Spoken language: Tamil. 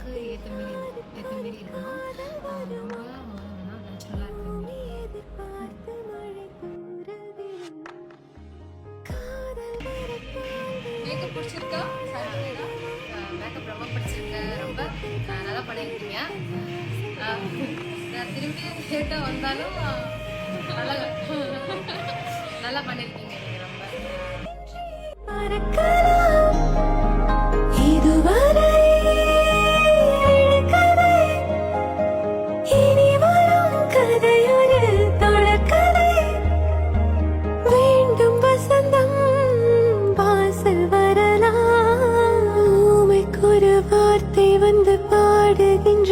எனக்கு ஏற்ற மாரி இருக்கணும். ரொம்ப நேச்சுரலாக இருக்கிற மாரி. மேக்கப் பிடிச்சிருக்கா? மேக்கப் ரொம்ப பிடிச்சிருக்கு. ரொம்ப நல்லா பண்ணியிருக்கீங்க. நான் திரும்பி லேட்டாக வந்தாலும் நல்லா நல்லா பண்ணியிருக்கீங்க நீங்கள் ரொம்ப. வார்த்தை வந்து பாடுகின்ற